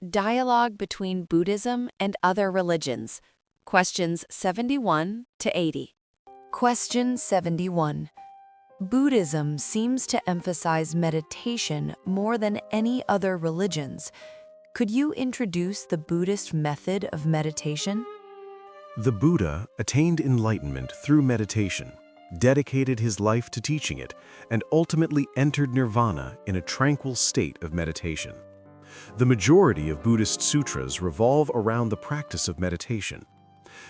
Dialogue between Buddhism and Other Religions. Questions 71 to 80. Question 71. Buddhism seems to emphasize meditation more than any other religions. Could you introduce the Buddhist method of meditation? The Buddha attained enlightenment through meditation, dedicated his life to teaching it, and ultimately entered nirvana in a tranquil state of meditation. The majority of Buddhist sutras revolve around the practice of meditation.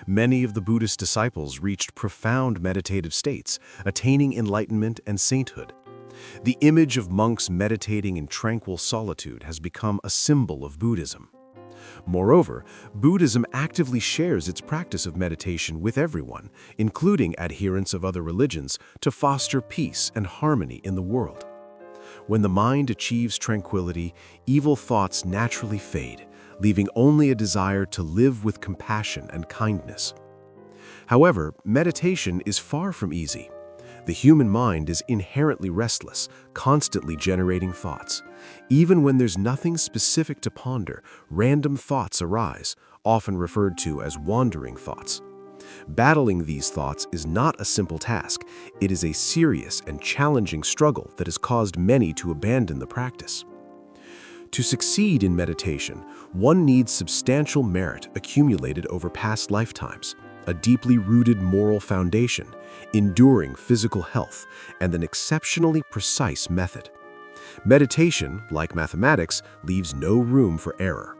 Many of the Buddhist disciples reached profound meditative states, attaining enlightenment and sainthood. The image of monks meditating in tranquil solitude has become a symbol of Buddhism. Moreover, Buddhism actively shares its practice of meditation with everyone, including adherents of other religions, to foster peace and harmony in the world. When the mind achieves tranquility, evil thoughts naturally fade, leaving only a desire to live with compassion and kindness. However, meditation is far from easy. The human mind is inherently restless, constantly generating thoughts. Even when there's nothing specific to ponder, random thoughts arise, often referred to as wandering thoughts. Battling these thoughts is not a simple task. It is a serious and challenging struggle that has caused many to abandon the practice. To succeed in meditation, one needs substantial merit accumulated over past lifetimes, a deeply rooted moral foundation, enduring physical health, and an exceptionally precise method. Meditation, like mathematics, leaves no room for error.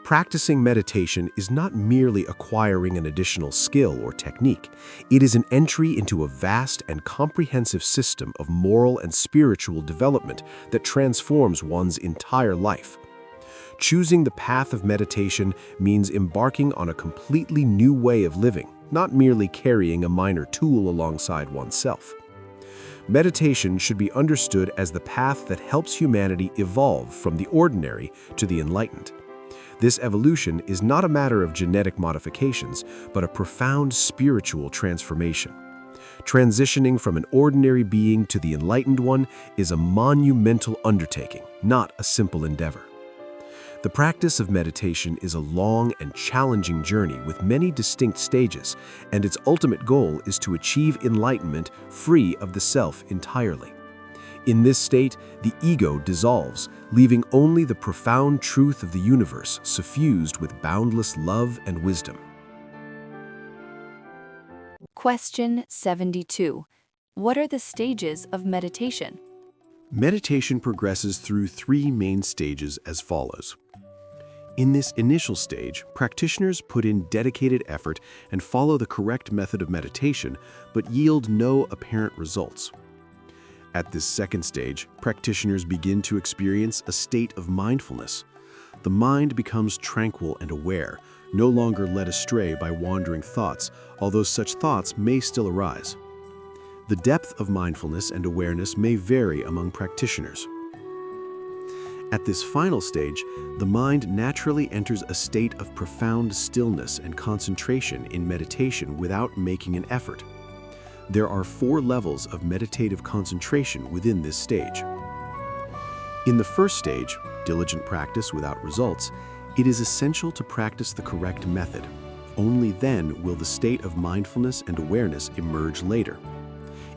Practicing meditation is not merely acquiring an additional skill or technique. It is an entry into a vast and comprehensive system of moral and spiritual development that transforms one's entire life. Choosing the path of meditation means embarking on a completely new way of living, not merely carrying a minor tool alongside oneself. Meditation should be understood as the path that helps humanity evolve from the ordinary to the enlightened. This evolution is not a matter of genetic modifications, but a profound spiritual transformation. Transitioning from an ordinary being to the enlightened one is a monumental undertaking, not a simple endeavor. The practice of meditation is a long and challenging journey with many distinct stages, and its ultimate goal is to achieve enlightenment free of the self entirely. In this state, the ego dissolves, leaving only the profound truth of the universe suffused with boundless love and wisdom. Question 72. What are the stages of meditation? Meditation progresses through three main stages as follows. In this initial stage, practitioners put in dedicated effort and follow the correct method of meditation, but yield no apparent results. At this second stage, practitioners begin to experience a state of mindfulness. The mind becomes tranquil and aware, no longer led astray by wandering thoughts, although such thoughts may still arise. The depth of mindfulness and awareness may vary among practitioners. At this final stage, the mind naturally enters a state of profound stillness and concentration in meditation without making an effort. There are 4 levels of meditative concentration within this stage. In the first stage, diligent practice without results, it is essential to practice the correct method. Only then will the state of mindfulness and awareness emerge later.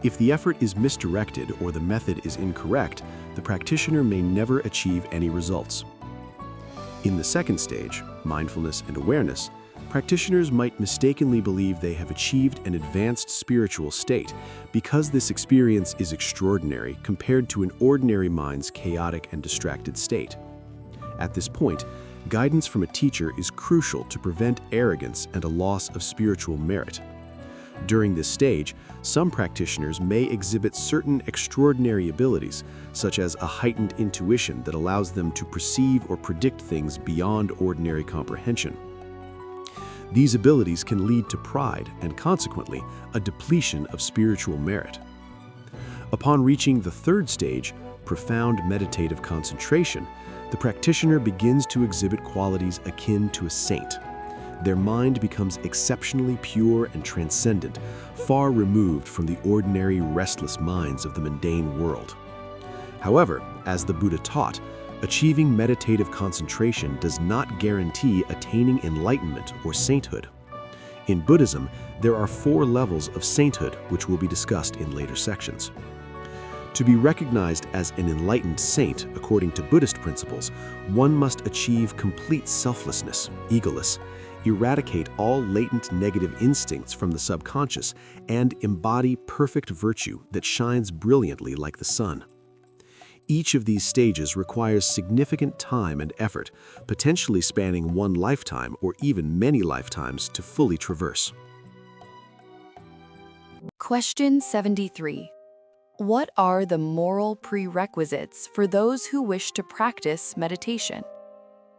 If the effort is misdirected or the method is incorrect, the practitioner may never achieve any results. In the second stage, mindfulness and awareness, practitioners might mistakenly believe they have achieved an advanced spiritual state because this experience is extraordinary compared to an ordinary mind's chaotic and distracted state. At this point, guidance from a teacher is crucial to prevent arrogance and a loss of spiritual merit. During this stage, some practitioners may exhibit certain extraordinary abilities, such as a heightened intuition that allows them to perceive or predict things beyond ordinary comprehension. These abilities can lead to pride and, consequently, a depletion of spiritual merit. Upon reaching the third stage, profound meditative concentration, the practitioner begins to exhibit qualities akin to a saint. Their mind becomes exceptionally pure and transcendent, far removed from the ordinary restless minds of the mundane world. However, as the Buddha taught, achieving meditative concentration does not guarantee attaining enlightenment or sainthood. In Buddhism, there are 4 levels of sainthood, which will be discussed in later sections. To be recognized as an enlightened saint, according to Buddhist principles, one must achieve complete selflessness, egoless, eradicate all latent negative instincts from the subconscious, and embody perfect virtue that shines brilliantly like the sun. Each of these stages requires significant time and effort, potentially spanning one lifetime or even many lifetimes to fully traverse. Question 73. What are the moral prerequisites for those who wish to practice meditation?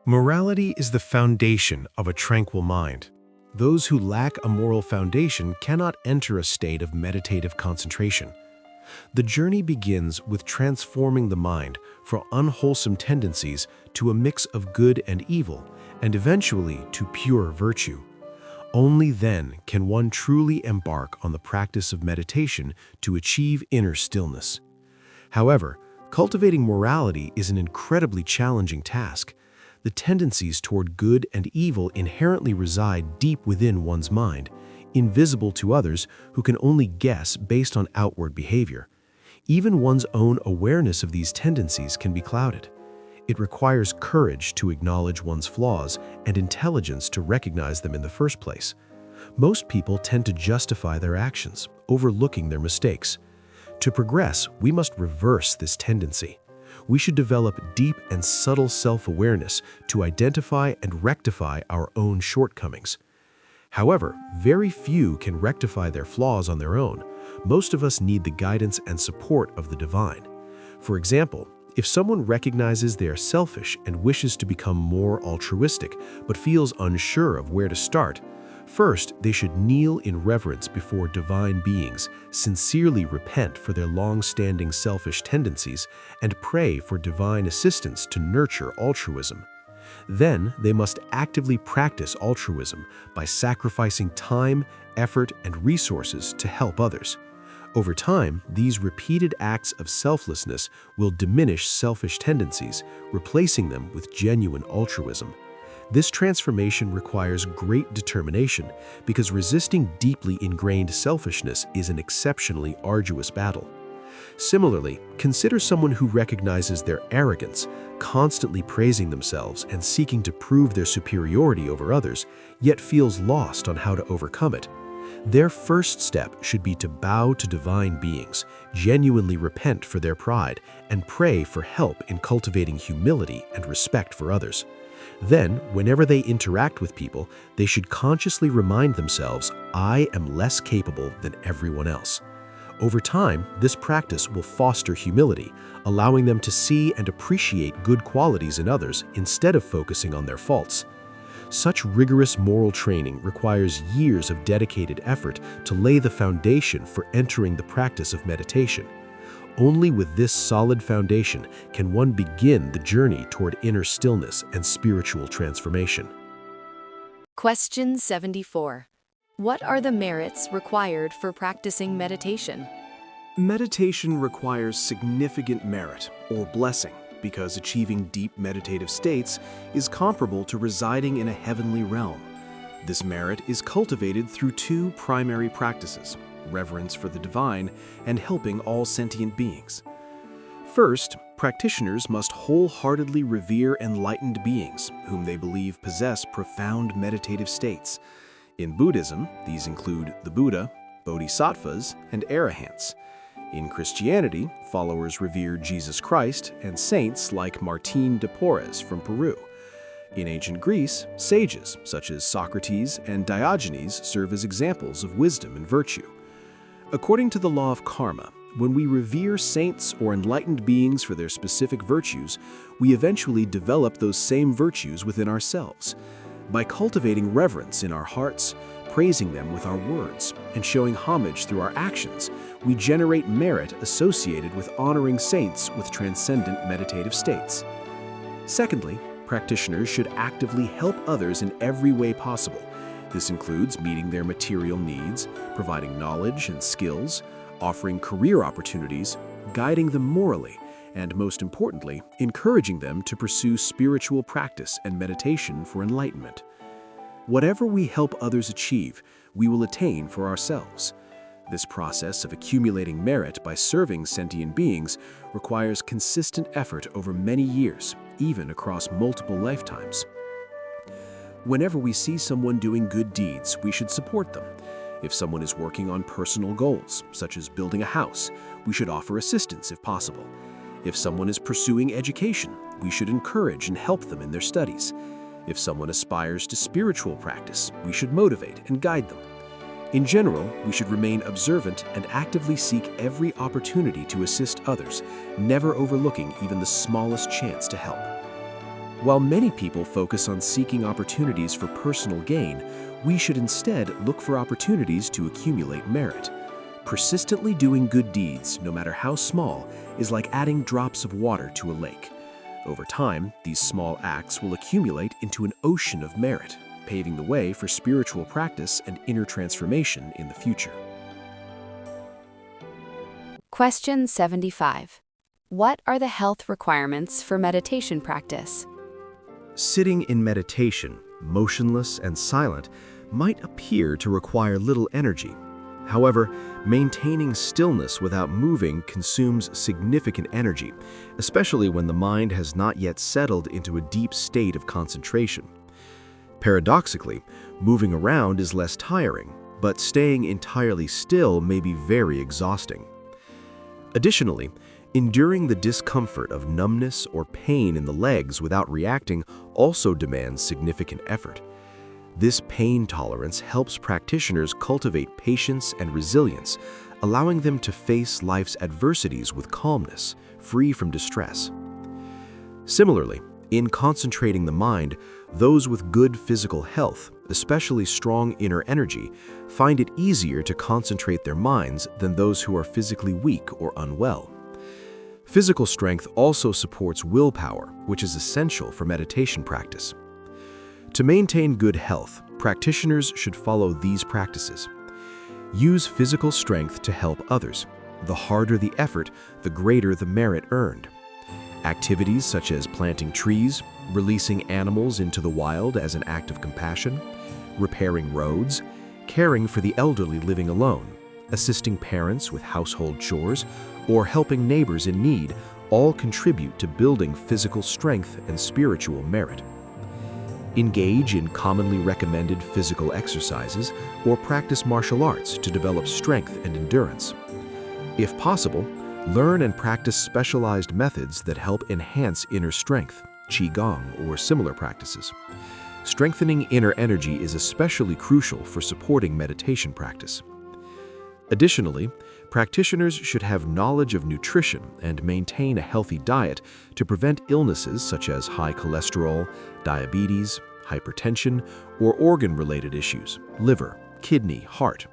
Morality is the foundation of a tranquil mind. Those who lack a moral foundation cannot enter a state of meditative concentration. The journey begins with transforming the mind from unwholesome tendencies to a mix of good and evil, and eventually to pure virtue. Only then can one truly embark on the practice of meditation to achieve inner stillness. However, cultivating morality is an incredibly challenging task. The tendencies toward good and evil inherently reside deep within one's mind, invisible to others who can only guess based on outward behavior. Even one's own awareness of these tendencies can be clouded. It requires courage to acknowledge one's flaws and intelligence to recognize them in the first place. Most people tend to justify their actions, overlooking their mistakes. To progress, we must reverse this tendency. We should develop deep and subtle self-awareness to identify and rectify our own shortcomings. However, very few can rectify their flaws on their own. Most of us need the guidance and support of the divine. For example, if someone recognizes they are selfish and wishes to become more altruistic but feels unsure of where to start, first they should kneel in reverence before divine beings, sincerely repent for their long-standing selfish tendencies, and pray for divine assistance to nurture altruism. Then they must actively practice altruism by sacrificing time, effort, and resources to help others. Over time, these repeated acts of selflessness will diminish selfish tendencies, replacing them with genuine altruism. This transformation requires great determination because resisting deeply ingrained selfishness is an exceptionally arduous battle. Similarly, consider someone who recognizes their arrogance, constantly praising themselves and seeking to prove their superiority over others, yet feels lost on how to overcome it. Their first step should be to bow to divine beings, genuinely repent for their pride, and pray for help in cultivating humility and respect for others. Then, whenever they interact with people, they should consciously remind themselves, "I am less capable than everyone else." Over time, this practice will foster humility, allowing them to see and appreciate good qualities in others instead of focusing on their faults. Such rigorous moral training requires years of dedicated effort to lay the foundation for entering the practice of meditation. Only with this solid foundation can one begin the journey toward inner stillness and spiritual transformation. Question 74. What are the merits required for practicing meditation? Meditation requires significant merit, or blessing, because achieving deep meditative states is comparable to residing in a heavenly realm. This merit is cultivated through 2 primary practices: reverence for the divine and helping all sentient beings. First, practitioners must wholeheartedly revere enlightened beings whom they believe possess profound meditative states. In Buddhism, these include the Buddha, Bodhisattvas, and Arahants. In Christianity, followers revere Jesus Christ and saints like Martín de Porres from Peru. In ancient Greece, sages such as Socrates and Diogenes serve as examples of wisdom and virtue. According to the law of karma, when we revere saints or enlightened beings for their specific virtues, we eventually develop those same virtues within ourselves. By cultivating reverence in our hearts, praising them with our words, and showing homage through our actions, we generate merit associated with honoring saints with transcendent meditative states. Secondly, practitioners should actively help others in every way possible. This includes meeting their material needs, providing knowledge and skills, offering career opportunities, guiding them morally, and most importantly, encouraging them to pursue spiritual practice and meditation for enlightenment. Whatever we help others achieve, we will attain for ourselves. This process of accumulating merit by serving sentient beings requires consistent effort over many years, even across multiple lifetimes. Whenever we see someone doing good deeds, we should support them. If someone is working on personal goals, such as building a house, we should offer assistance if possible. If someone is pursuing education, we should encourage and help them in their studies. If someone aspires to spiritual practice, we should motivate and guide them. In general, we should remain observant and actively seek every opportunity to assist others, never overlooking even the smallest chance to help. While many people focus on seeking opportunities for personal gain, we should instead look for opportunities to accumulate merit. Persistently doing good deeds, no matter how small, is like adding drops of water to a lake. Over time, these small acts will accumulate into an ocean of merit, paving the way for spiritual practice and inner transformation in the future. Question 75. What are the health requirements for meditation practice? Sitting in meditation, motionless and silent, might appear to require little energy. However, maintaining stillness without moving consumes significant energy, especially when the mind has not yet settled into a deep state of concentration. Paradoxically, moving around is less tiring, but staying entirely still may be very exhausting. Additionally, enduring the discomfort of numbness or pain in the legs without reacting also demands significant effort. This pain tolerance helps practitioners cultivate patience and resilience, allowing them to face life's adversities with calmness, free from distress. Similarly, in concentrating the mind, those with good physical health, especially strong inner energy, find it easier to concentrate their minds than those who are physically weak or unwell. Physical strength also supports willpower, which is essential for meditation practice. To maintain good health, practitioners should follow these practices. Use physical strength to help others. The harder the effort, the greater the merit earned. Activities such as planting trees, releasing animals into the wild as an act of compassion, repairing roads, caring for the elderly living alone, assisting parents with household chores, or helping neighbors in need all contribute to building physical strength and spiritual merit. Engage in commonly recommended physical exercises or practice martial arts to develop strength and endurance. If possible, learn and practice specialized methods that help enhance inner strength, qigong or similar practices. Strengthening inner energy is especially crucial for supporting meditation practice. Additionally, practitioners should have knowledge of nutrition and maintain a healthy diet to prevent illnesses such as high cholesterol, diabetes, hypertension, or organ-related issues, liver, kidney, heart.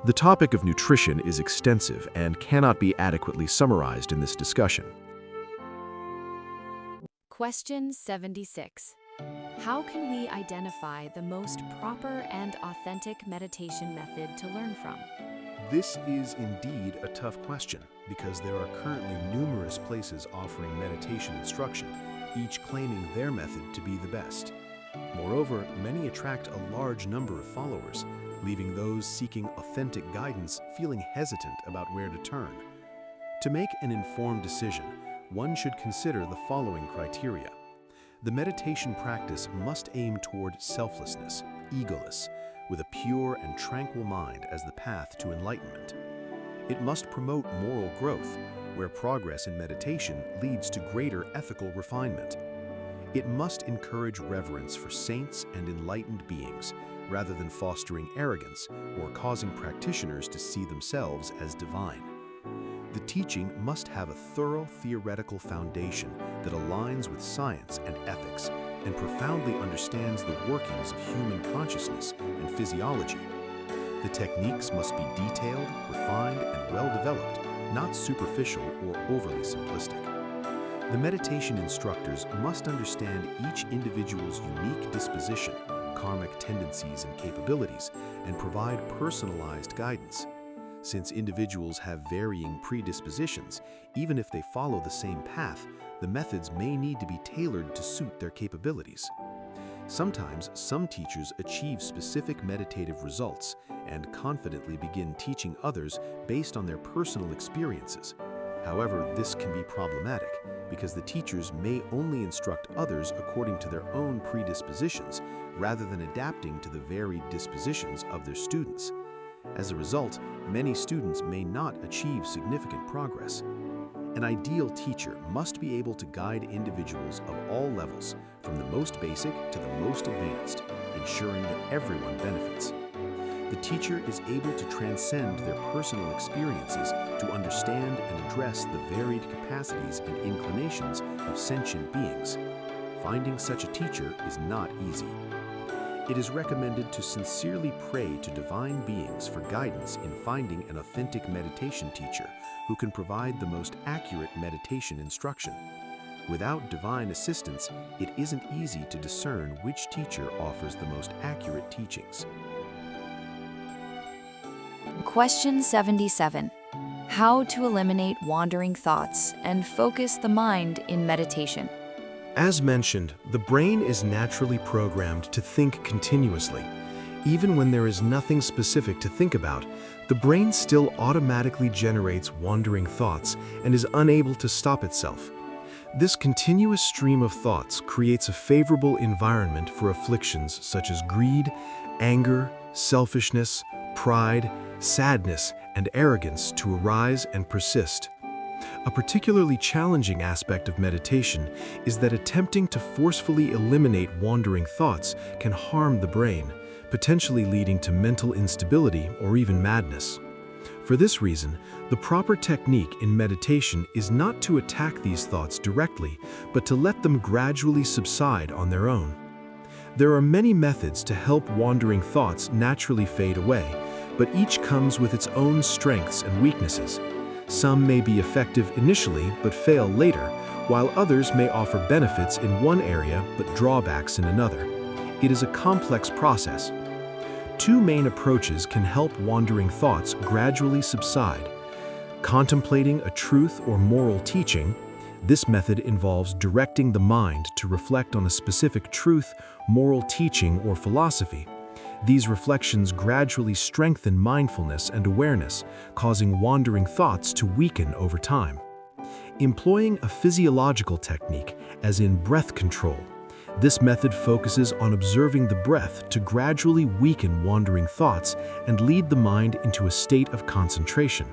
The topic of nutrition is extensive and cannot be adequately summarized in this discussion. Question 76. How can we identify the most proper and authentic meditation method to learn from? This is indeed a tough question because there are currently numerous places offering meditation instruction, each claiming their method to be the best. Moreover, many attract a large number of followers, leaving those seeking authentic guidance feeling hesitant about where to turn. To make an informed decision, one should consider the following criteria. The meditation practice must aim toward selflessness, egoless, with a pure and tranquil mind as the path to enlightenment. It must promote moral growth, where progress in meditation leads to greater ethical refinement. It must encourage reverence for saints and enlightened beings, rather than fostering arrogance or causing practitioners to see themselves as divine. The teaching must have a thorough theoretical foundation that aligns with science and ethics and profoundly understands the workings of human consciousness and physiology. The techniques must be detailed, refined, and well-developed, not superficial or overly simplistic. The meditation instructors must understand each individual's unique disposition, karmic tendencies and capabilities, and provide personalized guidance. Since individuals have varying predispositions, even if they follow the same path, the methods may need to be tailored to suit their capabilities. Sometimes, some teachers achieve specific meditative results and confidently begin teaching others based on their personal experiences. However, this can be problematic because the teachers may only instruct others according to their own predispositions rather than adapting to the varied dispositions of their students. As a result, many students may not achieve significant progress. An ideal teacher must be able to guide individuals of all levels, from the most basic to the most advanced, ensuring that everyone benefits. The teacher is able to transcend their personal experiences to understand and address the varied capacities and inclinations of sentient beings. Finding such a teacher is not easy. It is recommended to sincerely pray to divine beings for guidance in finding an authentic meditation teacher who can provide the most accurate meditation instruction. Without divine assistance, it isn't easy to discern which teacher offers the most accurate teachings. Question 77. How to eliminate wandering thoughts and focus the mind in meditation? As mentioned, the brain is naturally programmed to think continuously. Even when there is nothing specific to think about, the brain still automatically generates wandering thoughts and is unable to stop itself. This continuous stream of thoughts creates a favorable environment for afflictions such as greed, anger, selfishness, pride, sadness, and arrogance to arise and persist. A particularly challenging aspect of meditation is that attempting to forcefully eliminate wandering thoughts can harm the brain, potentially leading to mental instability or even madness. For this reason, the proper technique in meditation is not to attack these thoughts directly, but to let them gradually subside on their own. There are many methods to help wandering thoughts naturally fade away, but each comes with its own strengths and weaknesses. Some may be effective initially but fail later, while others may offer benefits in one area but drawbacks in another. It is a complex process. Two main approaches can help wandering thoughts gradually subside. Contemplating a truth or moral teaching. This method involves directing the mind to reflect on a specific truth, moral teaching, or philosophy. These reflections gradually strengthen mindfulness and awareness, causing wandering thoughts to weaken over time. Employing a physiological technique, as in breath control. This method focuses on observing the breath to gradually weaken wandering thoughts and lead the mind into a state of concentration.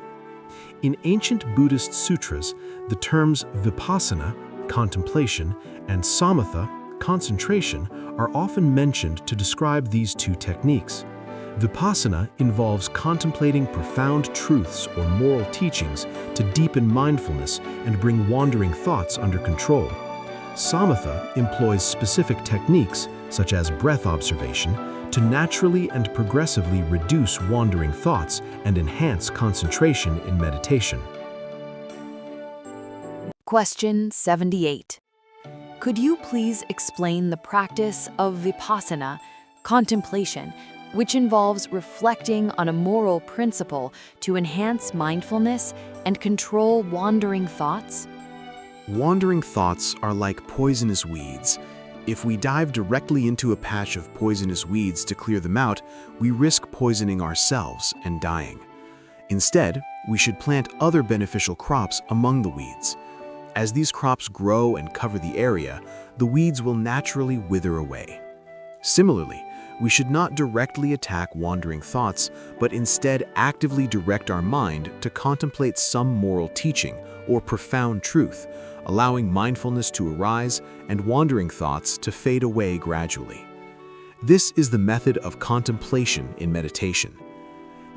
In ancient Buddhist sutras, the terms vipassana, contemplation, and samatha, concentration, are often mentioned to describe these two techniques. Vipassana involves contemplating profound truths or moral teachings to deepen mindfulness and bring wandering thoughts under control. Samatha employs specific techniques, such as breath observation, to naturally and progressively reduce wandering thoughts and enhance concentration in meditation. Question 78. Could you please explain the practice of vipassana, contemplation, which involves reflecting on a moral principle to enhance mindfulness and control wandering thoughts? Wandering thoughts are like poisonous weeds. If we dive directly into a patch of poisonous weeds to clear them out, we risk poisoning ourselves and dying. Instead, we should plant other beneficial crops among the weeds. As these crops grow and cover the area, the weeds will naturally wither away. Similarly, we should not directly attack wandering thoughts, but instead actively direct our mind to contemplate some moral teaching or profound truth, allowing mindfulness to arise and wandering thoughts to fade away gradually. This is the method of contemplation in meditation.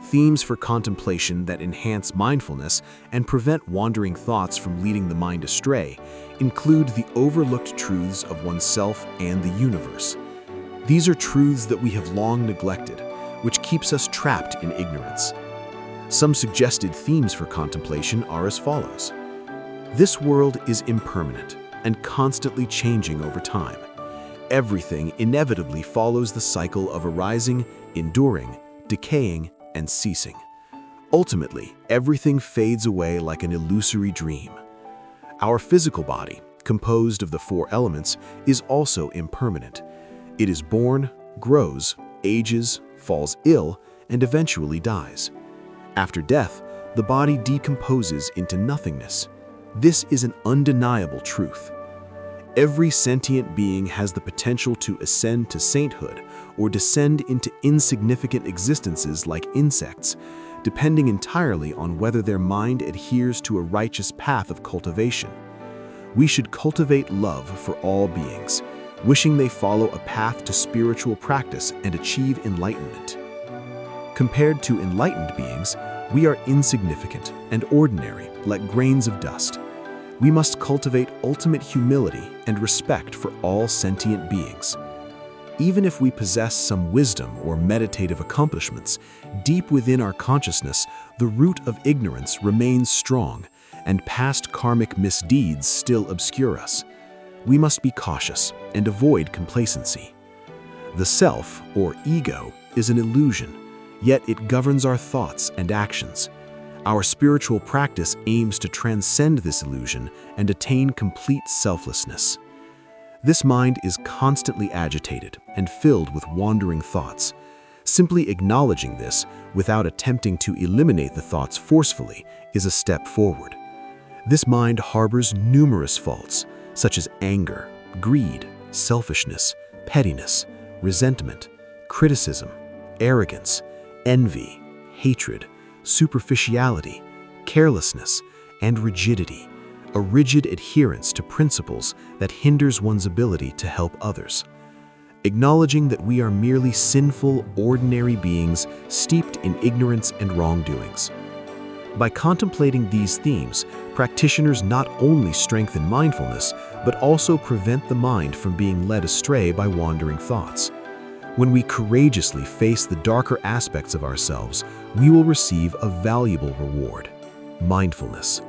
Themes for contemplation that enhance mindfulness and prevent wandering thoughts from leading the mind astray include the overlooked truths of oneself and the universe. These are truths that we have long neglected, which keeps us trapped in ignorance. Some suggested themes for contemplation are as follows. This world is impermanent and constantly changing over time. Everything inevitably follows the cycle of arising, enduring, decaying, and ceasing. Ultimately, everything fades away like an illusory dream. Our physical body, composed of the four elements, is also impermanent. It is born, grows, ages, falls ill, and eventually dies. After death, the body decomposes into nothingness. This is an undeniable truth. Every sentient being has the potential to ascend to sainthood or descend into insignificant existences like insects, depending entirely on whether their mind adheres to a righteous path of cultivation. We should cultivate love for all beings, wishing they follow a path to spiritual practice and achieve enlightenment. Compared to enlightened beings, we are insignificant and ordinary, like grains of dust. We must cultivate ultimate humility and respect for all sentient beings. Even if we possess some wisdom or meditative accomplishments, deep within our consciousness, the root of ignorance remains strong, and past karmic misdeeds still obscure us. We must be cautious and avoid complacency. The self, or ego, is an illusion, yet it governs our thoughts and actions. Our spiritual practice aims to transcend this illusion and attain complete selflessness. This mind is constantly agitated and filled with wandering thoughts. Simply acknowledging this, without attempting to eliminate the thoughts forcefully, is a step forward. This mind harbors numerous faults, such as anger, greed, selfishness, pettiness, resentment, criticism, arrogance, envy, hatred, superficiality, carelessness, and rigidity, a rigid adherence to principles that hinders one's ability to help others. Acknowledging that we are merely sinful, ordinary beings steeped in ignorance and wrongdoings. By contemplating these themes, practitioners not only strengthen mindfulness, but also prevent the mind from being led astray by wandering thoughts. When we courageously face the darker aspects of ourselves, we will receive a valuable reward: mindfulness.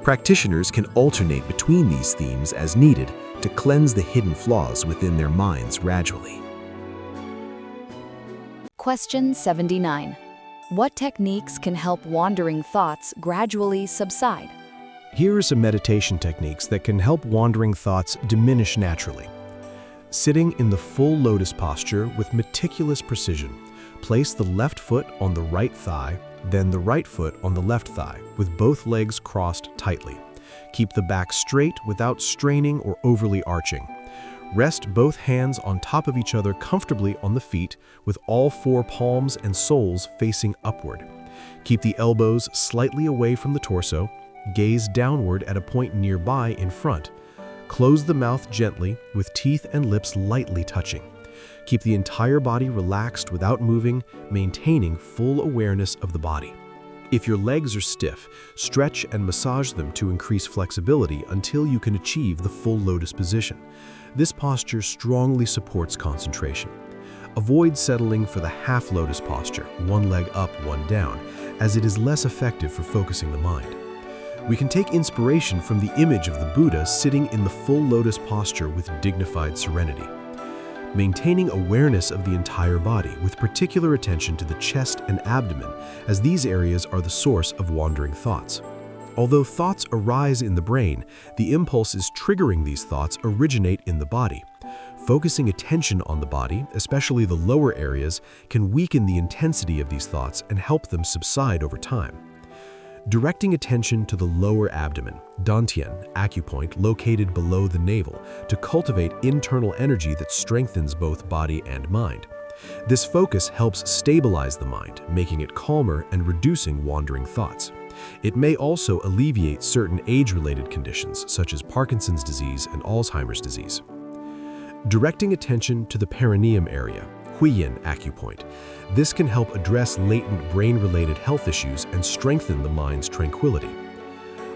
Practitioners can alternate between these themes as needed to cleanse the hidden flaws within their minds gradually. Question 79. What techniques can help wandering thoughts gradually subside? Here are some meditation techniques that can help wandering thoughts diminish naturally. Sitting in the full lotus posture with meticulous precision, place the left foot on the right thigh, then the right foot on the left thigh, with both legs crossed tightly. Keep the back straight without straining or overly arching. Rest both hands on top of each other comfortably on the feet, with all four palms and soles facing upward. Keep the elbows slightly away from the torso. Gaze downward at a point nearby in front. Close the mouth gently, with teeth and lips lightly touching. Keep the entire body relaxed without moving, maintaining full awareness of the body. If your legs are stiff, stretch and massage them to increase flexibility until you can achieve the full lotus position. This posture strongly supports concentration. Avoid settling for the half lotus posture, one leg up, one down, as it is less effective for focusing the mind. We can take inspiration from the image of the Buddha sitting in the full lotus posture with dignified serenity. Maintaining awareness of the entire body with particular attention to the chest and abdomen, as these areas are the source of wandering thoughts. Although thoughts arise in the brain, the impulses triggering these thoughts originate in the body. Focusing attention on the body, especially the lower areas, can weaken the intensity of these thoughts and help them subside over time. Directing attention to the lower abdomen, dantian, acupoint located below the navel, to cultivate internal energy that strengthens both body and mind. This focus helps stabilize the mind, making it calmer and reducing wandering thoughts. It may also alleviate certain age-related conditions such as Parkinson's disease and Alzheimer's disease. Directing attention to the perineum area, Huiyin acupoint. This can help address latent brain-related health issues and strengthen the mind's tranquility.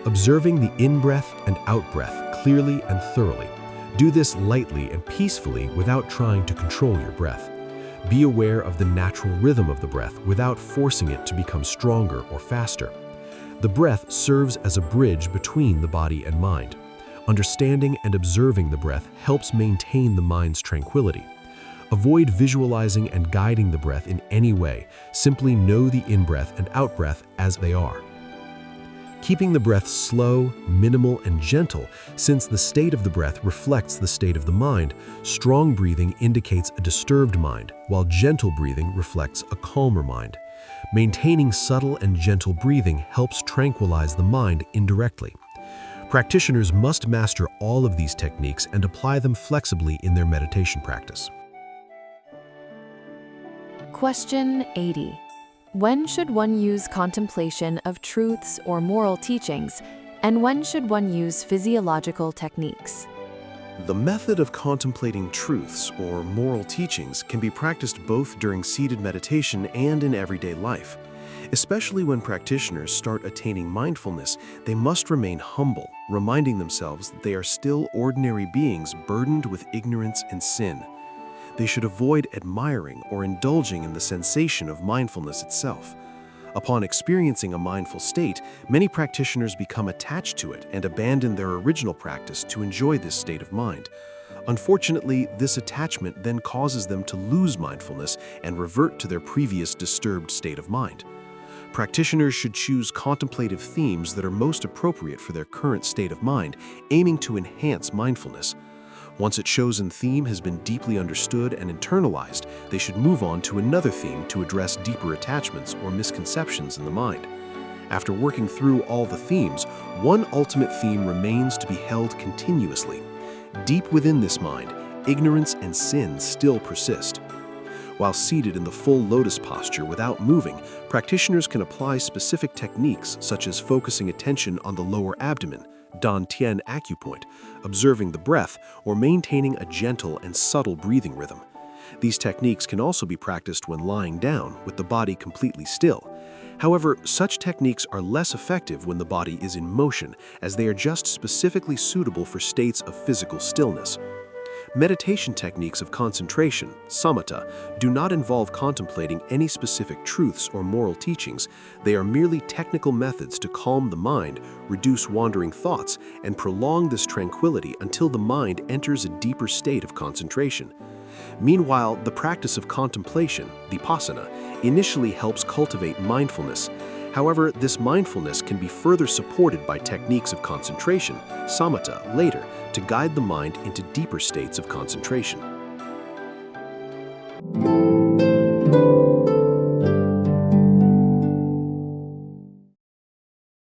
Observing the in-breath and out-breath clearly and thoroughly. Do this lightly and peacefully without trying to control your breath. Be aware of the natural rhythm of the breath without forcing it to become stronger or faster. The breath serves as a bridge between the body and mind. Understanding and observing the breath helps maintain the mind's tranquility. Avoid visualizing and guiding the breath in any way. Simply know the in-breath and out-breath as they are. Keeping the breath slow, minimal, and gentle, since the state of the breath reflects the state of the mind. Strong breathing indicates a disturbed mind, while gentle breathing reflects a calmer mind. Maintaining subtle and gentle breathing helps tranquilize the mind indirectly. Practitioners must master all of these techniques and apply them flexibly in their meditation practice. Question 80. When should one use contemplation of truths or moral teachings, and when should one use physiological techniques? The method of contemplating truths or moral teachings can be practiced both during seated meditation and in everyday life. Especially when practitioners start attaining mindfulness, they must remain humble, reminding themselves that they are still ordinary beings burdened with ignorance and sin. They should avoid admiring or indulging in the sensation of mindfulness itself. Upon experiencing a mindful state, many practitioners become attached to it and abandon their original practice to enjoy this state of mind. Unfortunately, this attachment then causes them to lose mindfulness and revert to their previous disturbed state of mind. Practitioners should choose contemplative themes that are most appropriate for their current state of mind, aiming to enhance mindfulness. Once a chosen theme has been deeply understood and internalized, they should move on to another theme to address deeper attachments or misconceptions in the mind. After working through all the themes, one ultimate theme remains to be held continuously. Deep within this mind, ignorance and sin still persist. While seated in the full lotus posture without moving, practitioners can apply specific techniques such as focusing attention on the lower abdomen, Dantian acupoint, observing the breath, or maintaining a gentle and subtle breathing rhythm. These techniques can also be practiced when lying down, with the body completely still. However, such techniques are less effective when the body is in motion, as they are just specifically suitable for states of physical stillness. Meditation techniques of concentration, samatha, do not involve contemplating any specific truths or moral teachings. They are merely technical methods to calm the mind, reduce wandering thoughts, and prolong this tranquility until the mind enters a deeper state of concentration. Meanwhile, the practice of contemplation, vipassana, initially helps cultivate mindfulness. However, this mindfulness can be further supported by techniques of concentration, samatha, later, to guide the mind into deeper states of concentration.